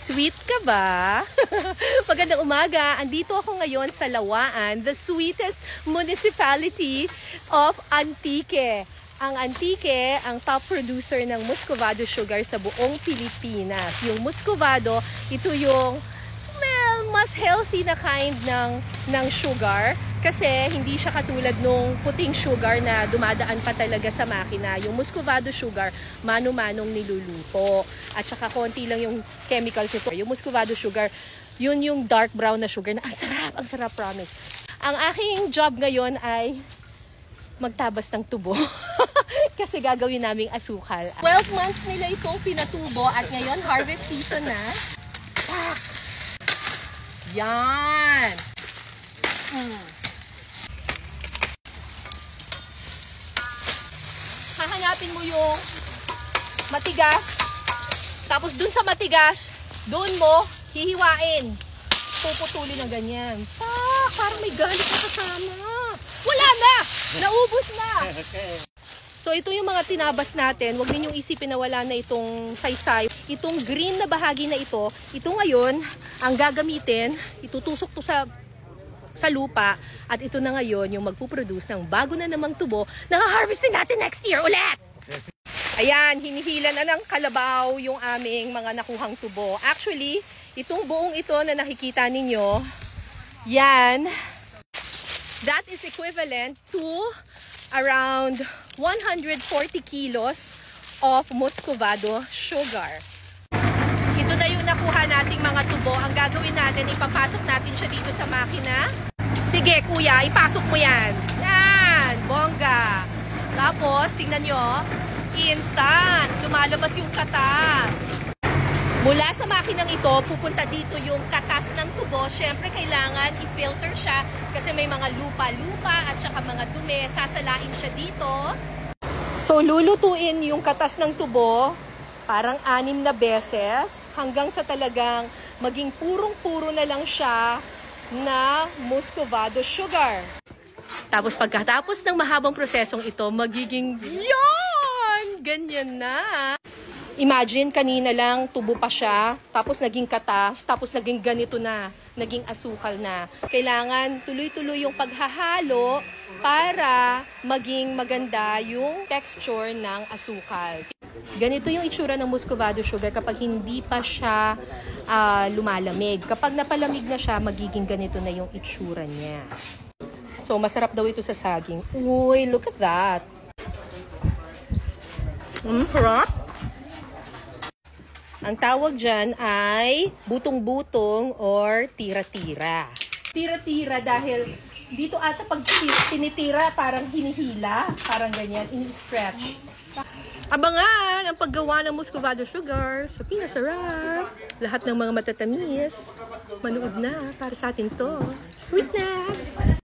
Sweet ka ba? Magandang umaga. Andito ako ngayon sa Lawaan, the sweetest municipality of Antique. Ang Antique, ang top producer ng Muscovado sugar sa buong Pilipinas. Yung Muscovado, ito yung mas healthy na kind ng sugar kasi hindi siya katulad nung puting sugar na dumadaan pa talaga sa makina. Yung Muscovado sugar, mano-manong niluluto. At saka konti lang yung chemicals nito. Yung Muscovado sugar, yun yung dark brown na sugar na ang sarap, promise. Ang aking job ngayon ay magtabas ng tubo. Kasi gagawin naming asukal. 12 months nila itong pinatubo at ngayon harvest season na. Yan! Hahanapin mo yung matigas. Tapos dun sa matigas, dun mo hihiwain. Puputulin na ganyan. Parang may galit na kasama. Wala na! Naubos na! So ito yung mga tinabas natin. Huwag ninyong isipin na wala na itong saysay. Itong green na bahagi na ito ngayon, ang gagamitin, itutusok to sa lupa. At ito na ngayon yung magpuproduce ng bago na namang tubo na ha-harvestin natin next year ulit! Ayan, hinihila na ng kalabaw yung aming mga nakuhang tubo. Actually, itong buong ito na nakikita ninyo, yan, that is equivalent to around 140 kilos of Muscovado sugar. Ito na yung nakuha nating mga tubo. Ang gagawin natin, ipapasok natin siya dito sa makina. Sige kuya, ipasok mo yan. Yan, bongga. Tapos, tingnan nyo, instant, lumalabas yung katas. Mula sa makinang ito, pupunta dito yung katas ng tubo. Siyempre, kailangan i-filter siya kasi may mga lupa-lupa at saka mga dumi. Sasalain siya dito. So, lulutuin yung katas ng tubo parang 6 na beses hanggang sa talagang maging purong-puro na lang siya na Muscovado sugar. Tapos, pagkatapos ng mahabang prosesong ito, magiging yan! Ganyan na. Imagine, kanina lang tubo pa siya, tapos naging katas, tapos naging ganito na, naging asukal na. Kailangan tuloy-tuloy yung paghahalo para maging maganda yung texture ng asukal. Ganito yung itsura ng Muscovado sugar kapag hindi pa siya lumalamig. Kapag napalamig na siya, magiging ganito na yung itsura niya. So, masarap daw ito sa saging. Uy, look at that! Sarap! Ang tawag dyan ay butong-butong or tira-tira. Tira-tira dahil dito ata pag tinitira parang hinihila, parang ganyan, in-stretch. Abangan ang paggawa ng Muscovado sugar sa pinasarap. Lahat ng mga matatamis, manood na para sa atin to. Sweetness!